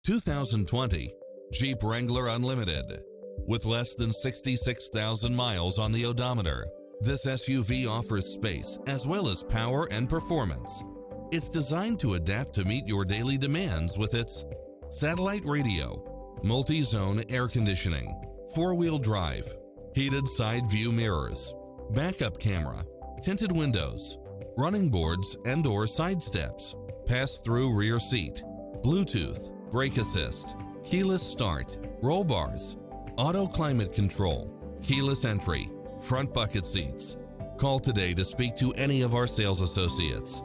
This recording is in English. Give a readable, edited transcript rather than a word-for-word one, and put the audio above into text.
2020 Jeep Wrangler Unlimited. With less than 66,000 miles on the odometer, this SUV offers space as well as power and performance. It's designed to adapt to meet your daily demands with its satellite radio, multi-zone air conditioning, four-wheel drive, heated side view mirrors, backup camera, tinted windows, running boards and/or side steps, pass-through rear seat, Bluetooth, brake assist, keyless start, roll bars, auto climate control, keyless entry, front bucket seats. Call today to speak to any of our sales associates.